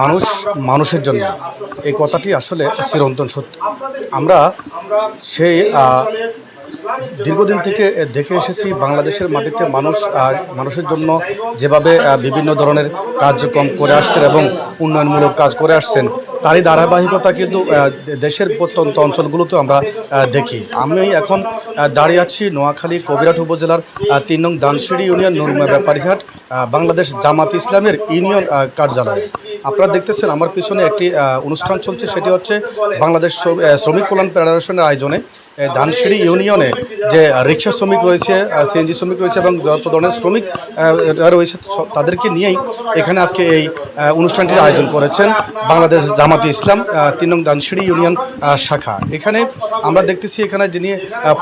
মানুষ মানুষের জন্য এই কথাটি আসলে চিরন্তন সত্য। আমরা সেই দীর্ঘদিন থেকে দেখে এসেছি বাংলাদেশের মাটিতে মানুষের জন্য যেভাবে বিভিন্ন ধরনের কার্যক্রম করে আসছেন এবং উন্নয়নমূলক কাজ করে আসছেন, তারই ধারাবাহিকতা কিন্তু দেশের প্রত্যন্ত অঞ্চলগুলোতে আমরা দেখি। আমি এখন দাঁড়িয়ে আছি নোয়াখালী কবিরহাট উপজেলার ৩ নং দানসিঁড়ি ইউনিয়ন নুরমা ব্যাপারীহাট বাংলাদেশ জামাত ইসলামের ইউনিয়ন কার্যালয়। আপনারা দেখতেছেন আমার পিছনে একটি অনুষ্ঠান চলছে, সেটি হচ্ছে বাংলাদেশ শ্রমিক কল্যাণ ফেডারেশনের আয়োজনে দানসিঁড়ি ইউনিয়নে যে রিক্সা শ্রমিক রয়েছে, সিএনজি শ্রমিক রয়েছে এবং যত ধরনের শ্রমিক রয়েছে তাদেরকে নিয়েই এখানে আজকে এই অনুষ্ঠানটির আয়োজন করেছেন বাংলাদেশ জামাতে ইসলাম ৩ নং দানসিঁড়ি ইউনিয়ন শাখা। এখানে আমরা দেখতেছি এখানে যিনি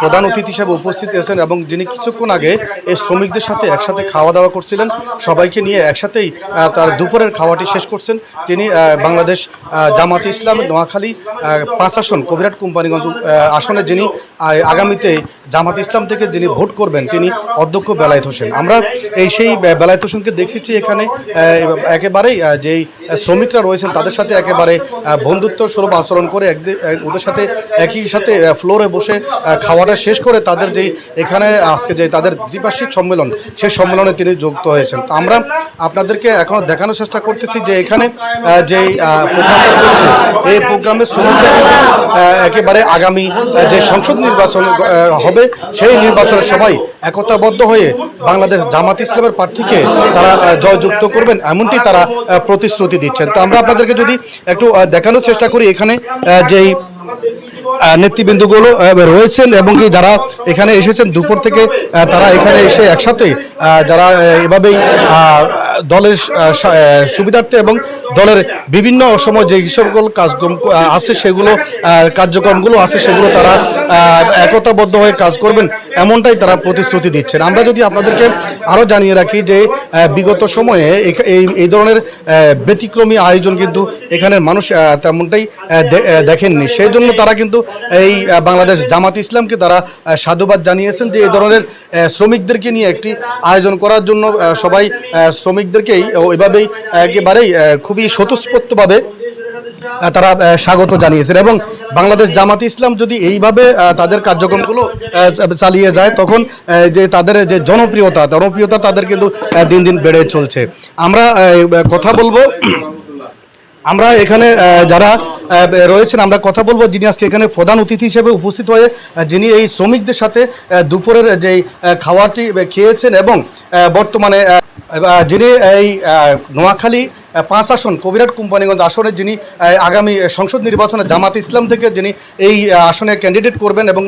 প্রধান অতিথি হিসেবে উপস্থিত হয়েছেন এবং যিনি কিছুক্ষণ আগে এই শ্রমিকদের সাথে একসাথে খাওয়া দাওয়া করছিলেন, সবাইকে নিয়ে একসাথেই তার দুপুরের খাওয়াটি শেষ করছেন, তিনি বাংলাদেশ জামাতে ইসলাম নোয়াখালী ৫ আসন কবিরহাট কোম্পানিগঞ্জ আসনে যিনি আগামীতে জামাত ইসলাম থেকে যিনি ভোট করবেন তিনি অধ্যক্ষ বেলায়েত হোসেন। আমরা সেই বেলায়েত হোসেনকে দেখেছি এখানে একেবারেই যেই শ্রমিকরা রয়েছেন তাদের সাথে একেবারে বন্ধুত্ব স্বরূপ আচরণ করে ওদের সাথে একই সাথে ফ্লোরে বসে খাওয়াটা শেষ করে তাদের যেই এখানে আজকে যে তাদের দ্বিপাক্ষিক সম্মেলন, সেই সম্মেলনে তিনি যুক্ত হয়েছেন। তো আমরা আপনাদেরকে এখন দেখানোর চেষ্টা করতেছি যে এখানে যেই প্রোগ্রামটা চলছে এই প্রোগ্রামের শ্রমিকরা একেবারে আগামী যে সংসদ নির্বাচন হবে সেই নির্বাচনে সবাই একতাবদ্ধ হয়ে বাংলাদেশ জামাত ইসলামের প্রার্থীকে তারা জয়যুক্ত করবেন এমনটি তারা প্রতিশ্রুতি দিচ্ছেন। তো আমরা আপনাদেরকে যদি একটু দেখানোর চেষ্টা করি এখানে যেই নেতৃবৃন্দগুলো রয়েছেন এবং কি যারা এখানে এসেছেন দুপুর থেকে তারা এখানে এসে একসাথে যারা এভাবেই দলের সুবিধার্থে এবং দলের বিভিন্ন সময় যে সকল কাজকর্ম আছে সেগুলো কার্যক্রমগুলো আছে সেগুলো তারা একতাবদ্ধ হয়ে কাজ করবেন এমনটাই তারা প্রতিশ্রুতি দিচ্ছেন। আমরা যদি আপনাদেরকে আরও জানিয়ে রাখি যে বিগত সময়ে এই ধরনের ব্যতিক্রমী আয়োজন কিন্তু এখানের মানুষ তেমনটাই দেখেননি, সেই জন্য তারা কিন্তু এই বাংলাদেশ জামাত ইসলামকে তারা সাধুবাদ জানিয়েছেন যে এই ধরনের শ্রমিকদেরকে নিয়ে একটি আয়োজন করার জন্য সবাই শ্রমিকদেরকেই ওইভাবেই একেবারেই খুবই স্বতঃস্ফূর্তভাবে তারা স্বাগত জানিয়েছেন এবং বাংলাদেশ জামাত ইসলাম যদি এইভাবে তাদের কার্যক্রমগুলো চালিয়ে যায় তখন যে তাদের যে জনপ্রিয়তা তাদের কিন্তু দিন দিন বেড়ে চলছে। আমরা কথা বলবো, আমরা এখানে যারা রয়েছেন আমরা কথা বলবো যিনি আজকে এখানে প্রধান অতিথি হিসেবে উপস্থিত হয়ে যিনি এই শ্রমিকদের সাথে দুপুরের যেই খাওয়াটি খেয়েছেন এবং বর্তমানে যিনি এই নোয়াখালী ৫ আসন কবিরহাট কোম্পানিগঞ্জ আসনে যিনি আগামী সংসদ নির্বাচনে জামাত ইসলাম থেকে যিনি এই আসনে ক্যান্ডিডেট করবেন এবং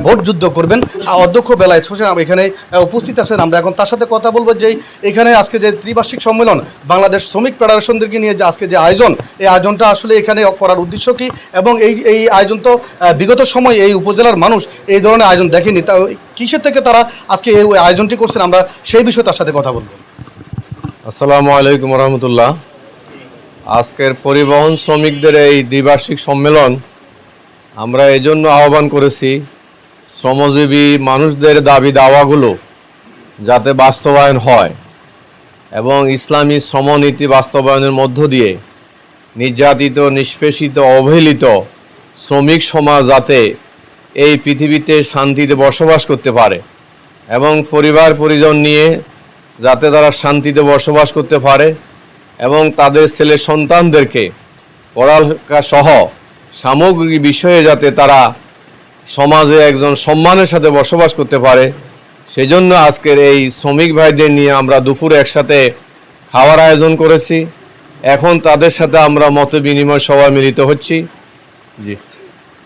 ভোট যুদ্ধ করবেন অধ্যক্ষ বেলায়েত হোসেন এখানে উপস্থিত আছেন। আমরা এখন তার সাথে কথা বলবো যে এখানে আজকে যে ত্রিবার্ষিক সম্মেলন বাংলাদেশ শ্রমিক ফেডারেশনদেরকে নিয়ে যে আজকে যে আয়োজন, এই আয়োজনটা আসলে এখানে করার উদ্দেশ্য কী এবং এই আয়োজন তো বিগত সময় এই উপজেলার মানুষ এই ধরনের আয়োজন দেখেনি, তা কিসের থেকে তারা আজকে এই আয়োজনটি করছেন আমরা সেই বিষয়ে তার সাথে কথা বলবো। আসসালামু আলাইকুম রহমতুল্লাহ। আজকের পরিবহন শ্রমিকদের এই দ্বিবার্ষিক সম্মেলন আমরা এই জন্য আহ্বান করেছি শ্রমজীবী মানুষদের দাবি দাওয়াগুলো যাতে বাস্তবায়ন হয় এবং ইসলামী শ্রমনীতি বাস্তবায়নের মধ্য দিয়ে নির্যাতিত নিষ্পেষিত অবহেলিত শ্রমিক সমাজ যাতে এই পৃথিবীতে শান্তিতে বসবাস করতে পারে এবং পরিবার পরিজন নিয়ে যাতে তারা শান্তিতে বসবাস করতে পারে এবং তাদের ছেলে সন্তানদেরকে পড়ালেখা সহ সামগ্রিক বিষয়ে যাতে তারা সমাজে একজন সম্মানের সাথে বসবাস করতে পারে, সেজন্য আজকের এই শ্রমিক ভাইদের নিয়ে আমরা দুপুরে একসাথে খাওয়ার আয়োজন করেছি। এখন তাদের সাথে আমরা মত বিনিময় সভায় মিলিত হচ্ছি।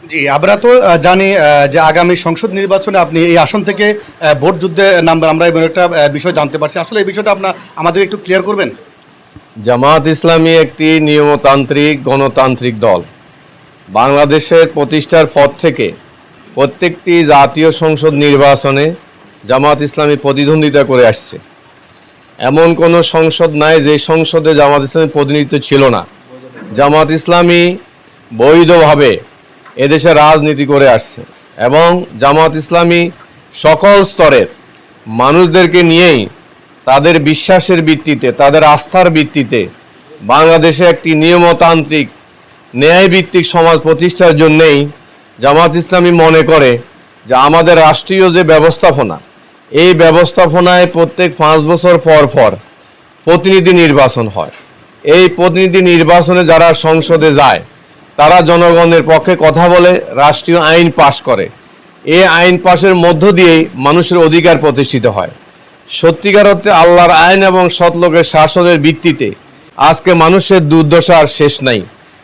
জি, আমরা তো জানি যে আগামী সংসদ নির্বাচনে আপনি এই আসন থেকে ভোট যুদ্ধে নামবেন, আমরা এমন একটা বিষয় জানতে পারছি, আসলে এই বিষয়টা আমাদের একটু ক্লিয়ার করবেন। জামাত ইসলামী একটি নিয়মতান্ত্রিক গণতান্ত্রিক দল। বাংলাদেশের প্রতিষ্ঠার পর থেকে প্রত্যেকটি জাতীয় সংসদ নির্বাচনে জামাত ইসলামী প্রতিদ্বন্দ্বিতা করে আসছে। এমন কোনো সংসদ নাই যে সংসদে জামাত ইসলামীর প্রতিনিধিত্ব ছিল না। জামাত ইসলামী বৈধভাবে এদেশে রাজনীতি করে আসছে এবং জামাত ইসলামী সকল স্তরের মানুষদেরকে নিয়েই তাদের বিশ্বাসের ভিত্তিতে, তাদের আস্থার ভিত্তিতে বাংলাদেশে একটি নিয়মতান্ত্রিক ন্যায়ভিত্তিক সমাজ প্রতিষ্ঠার জন্যেই জামাত ইসলামী মনে করে যে আমাদের রাষ্ট্রীয় যে ব্যবস্থাপনা, এই ব্যবস্থাপনায় প্রত্যেক 5 বছর পর পর প্রতিনিধি নির্বাচন হয়। এই প্রতিনিধি নির্বাচনে যারা সংসদে যায় তারা জনগণের পক্ষে কথা বলে, রাষ্ট্রীয় আইন পাশ করে। এই আইন পাশের মধ্য দিয়েই মানুষের অধিকার প্রতিষ্ঠিত হয়। সত্যিকার অর্থে আল্লাহর আইন এবং সৎলোকের শাসনের ভিত্তিতে আজকে মানুষের দুর্দশার শেষ নাই,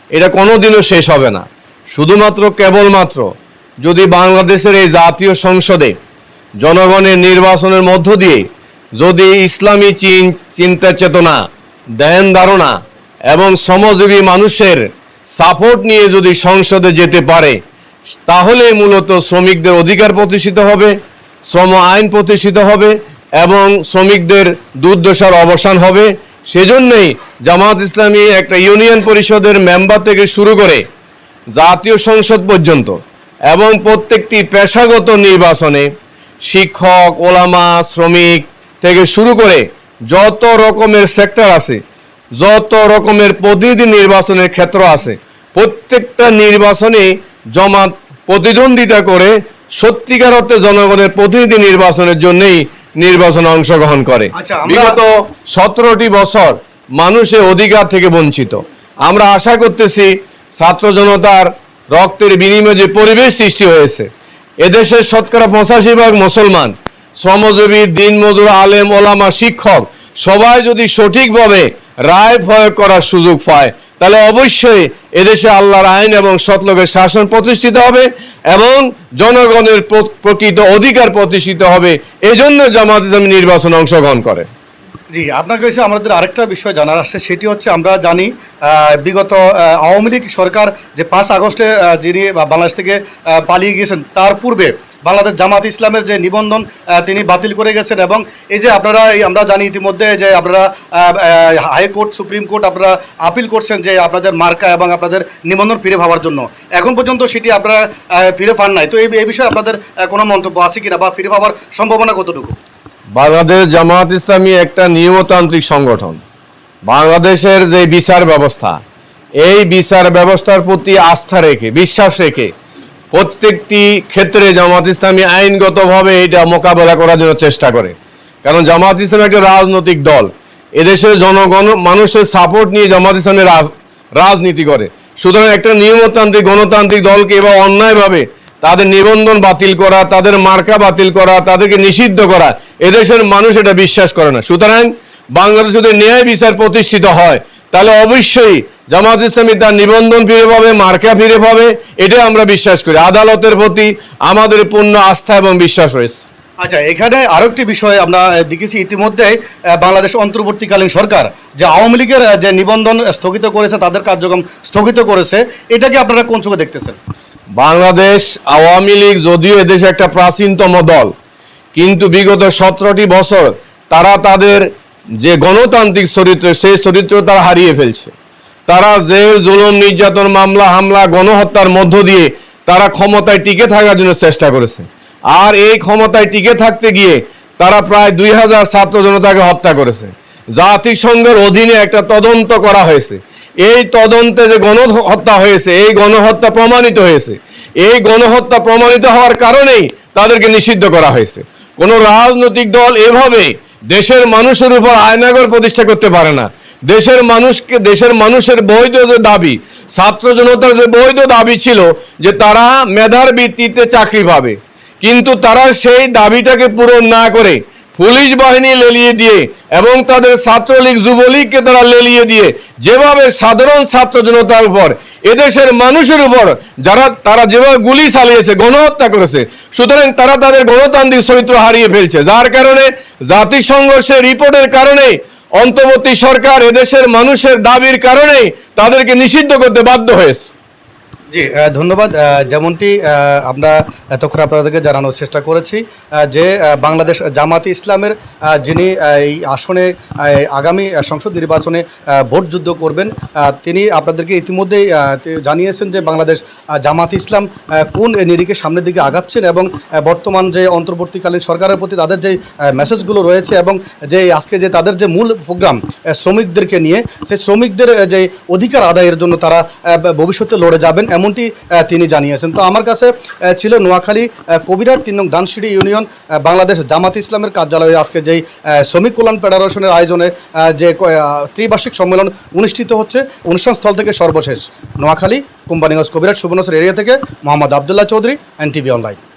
এটা কোনোদিনও শেষ হবে না। শুধুমাত্র কেবলমাত্র যদি বাংলাদেশের এই জাতীয় সংসদে জনগণের নির্বাচনের মধ্য দিয়ে যদি ইসলামী চিন্তা চেতনা, ধ্যান ধারণা এবং শ্রমজীবী মানুষের সাপোর্ট নিয়ে যদি সংসদে যেতে পারে, তাহলে মূলত শ্রমিকদের অধিকার প্রতিষ্ঠিত হবে, শ্রম আইন প্রতিষ্ঠিত হবে এবং শ্রমিকদের দুর্দশার অবসান হবে। সেজন্যই জামাত ইসলামী একটা ইউনিয়ন পরিষদের মেম্বার থেকে শুরু করে জাতীয় সংসদ পর্যন্ত এবং প্রত্যেকটি পেশাগত নির্বাচনে শিক্ষক, ওলামা, শ্রমিক থেকে শুরু করে যত রকমের সেক্টর আছে, যত রকমের প্রতিনিধি নির্বাচনের ক্ষেত্র আছে, প্রত্যেকটা নির্বাচনে জামাত প্রতিদ্বন্দ্বিতা করে সত্যিকার অর্থে জনগণের প্রতিনিধি নির্বাচনের জন্যই নির্বাচনে অংশগ্রহণ করে। বিগত 17টি বছর মানুষের অধিকার থেকে বঞ্চিত। আমরা আশা করতেছি ছাত্র জনতার রক্তের বিনিময়ে যে পরিবেশ সৃষ্টি হয়েছে, এদেশের শতকরা 85% মুসলমান, শ্রমজীবী, দিনমজুর, আলেম, ওলামা, শিক্ষক সবাই যদি সঠিকভাবে রায় প্রয়োগ করার সুযোগ পায়, তাহলে অবশ্যই এদেশে আল্লাহর আইন এবং সৎলোকের শাসন প্রতিষ্ঠিত হবে এবং জনগণের প্রকৃত অধিকার প্রতিষ্ঠিত হবে। এজন্য জামাত ইসলামী নির্বাচনে অংশগ্রহণ করে। জি, আপনার কাছে আমাদের আরেকটা বিষয় জানার আসছে, সেটি হচ্ছে আমরা জানি বিগত আওয়ামী লীগ সরকার যে 5 আগস্টে যিনি বাংলাদেশ থেকে পালিয়ে গিয়েছেন, তার পূর্বে বাংলাদেশ জামাত ইসলামের যে নিবন্ধন তিনি বাতিল করে গেছেন। এবং এই যে আপনারা আমরা জানি ইতিমধ্যে যে আপনারা হাইকোর্ট, সুপ্রিম কোর্ট আপনারা আপিল করছেন যে আপনাদের মার্কা এবং আপনাদের নিবন্ধন ফিরে পাওয়ার জন্য। এখন পর্যন্ত সেটি আপনারা ফিরে পান নাই। তো এই বিষয়ে আপনাদের কোনো মন্তব্য আছে কিনা বা ফিরে পাওয়ার সম্ভাবনা কতটুকু? বাংলাদেশ জামাত ইসলামী একটা নিয়মতান্ত্রিক সংগঠন। বাংলাদেশের যে বিচার ব্যবস্থা, এই বিচার ব্যবস্থার প্রতি আস্থা রেখে, বিশ্বাস রেখে প্রত্যেকটি ক্ষেত্রে জামাত ইসলামী আইনগতভাবে এটা মোকাবেলা করার জন্য চেষ্টা করে। কারণ জামাত ইসলামী একটা রাজনৈতিক দল, এদেশের জনগণ মানুষের সাপোর্ট নিয়ে জামাত ইসলামী রাজনীতি করে। সুতরাং একটা নিয়মতান্ত্রিক গণতান্ত্রিক দলকে এবার অন্যায়ভাবে তাদের নিবন্ধন বাতিল করা, তাদের মার্কা বাতিল করা, তাদেরকে নিষিদ্ধ করা, এদেশের মানুষ এটা বিশ্বাস করে না। সুতরাং বাংলাদেশে যদি ন্যায় বিচার প্রতিষ্ঠিত হয়, তাহলে অবশ্যই জামাত ইসলামী তার নিবন্ধন ফিরে পাবে, মার্কা ফিরে পাবে, এটা আমরা বিশ্বাস করি। আদালতের প্রতি আমাদের পূর্ণ আস্থা এবং বিশ্বাস রয়েছে। আচ্ছা, এখানে আরও একটি বিষয় আমরা দেখেছি ইতিমধ্যে বাংলাদেশ অন্তর্বর্তীকালীন সরকার যে আওয়ামী লীগের যে নিবন্ধন স্থগিত করেছে, তাদের কার্যক্রম স্থগিত করেছে, এটাকে আপনারা কোন চোখে দেখতেছেন? বাংলাদেশ আওয়ামী লীগ যদিও এদেশে একটা প্রাচীনতম দল, কিন্তু বিগত 17টি বছর তারা তাদের যে গণতান্ত্রিক চরিত্র, সেই চরিত্র তারা হারিয়ে ফেলছে। তারা জেল, জুলুম, নির্যাতন, মামলা, হামলা, গণহত্যার মধ্য দিয়ে তারা ক্ষমতায় টিকে থাকার জন্য চেষ্টা করেছে। আর এই ক্ষমতায় টিকে থাকতে গিয়ে তারা প্রায় 2000 ছাত্র জনতাকে হত্যা করেছে। জাতিসংঘের অধীনে একটা তদন্ত করা হয়েছে। এই তদন্তে যে গণহত্যা হয়েছে, এই গণহত্যা প্রমাণিত হয়েছে। এই গণহত্যা প্রমাণিত হওয়ার কারণেই তাদেরকে নিষিদ্ধ করা হয়েছে। কোনো রাজনৈতিক দল এভাবে দেশের মানুষের উপর আয়নাগর প্রতিষ্ঠা করতে পারে না। দেশের মানুষের বৈধ যে দাবি, ছাত্র জনতার যে বৈধ দাবি ছিল যে তারা মেধার ভিত্তিতে চাকরি পাবে, কিন্তু তারা সেই দাবিটাকে পূরণ না করে পুলিশ বাহিনী লেলিয়ে দিয়ে এবং তাদের ছাত্রলীগ, যুবলীগকে তারা লেলিয়ে দিয়ে যেভাবে সাধারণ ছাত্র জনতার উপর, এদেশের মানুষের উপর তারা যেভাবে গুলি চালিয়েছে, গণহত্যা করেছে, সুতরাং তারা তাদের গণতান্ত্রিক চরিত্র হারিয়ে ফেলছে। যার কারণে জাতিসংঘের রিপোর্টের কারণে অন্তর্বর্তী সরকার এদেশের মানুষের দাবির কারণেই তাদেরকে নিষিদ্ধ করতে বাধ্য হয়েছে। জি ধন্যবাদ। যেমনটি আমরা এতক্ষণ আপনাদেরকে জানানোর চেষ্টা করেছি যে বাংলাদেশ জামাতে ইসলামের যিনি এই আসনে আগামী সংসদ নির্বাচনে ভোট যুদ্ধ করবেন, তিনি আপনাদেরকে ইতিমধ্যেই জানিয়েছেন যে বাংলাদেশ জামাতে ইসলাম কোন নিরিখে সামনের দিকে আগাচ্ছেন এবং বর্তমান যে অন্তর্বর্তীকালীন সরকারের প্রতি তাদের যে মেসেজগুলো রয়েছে এবং যে আজকে যে তাদের যে মূল প্রোগ্রাম শ্রমিকদেরকে নিয়ে, সেই শ্রমিকদের যে অধিকার আদায়ের জন্য তারা ভবিষ্যতে লড়ে যাবেন এমনটি তিনি জানিয়েছেন। তো আমার কাছে ছিল নোয়াখালী কবিরহাট ৩ নং ধানসিঁড়ি ইউনিয়ন বাংলাদেশ জামাত ইসলামের কার্যালয়ে আজকে যেই শ্রমিক কল্যাণ ফেডারেশনের আয়োজনে যে ত্রিবার্ষিক সম্মেলন অনুষ্ঠিত হচ্ছে, অনুষ্ঠানস্থল থেকে সর্বশেষ নোয়াখালী কোম্পানিগঞ্জ কবিরহাট সুবর্ণচর এরিয়া থেকে মোহাম্মদ আবদুল্লাহ চৌধুরী, NTV অনলাইন।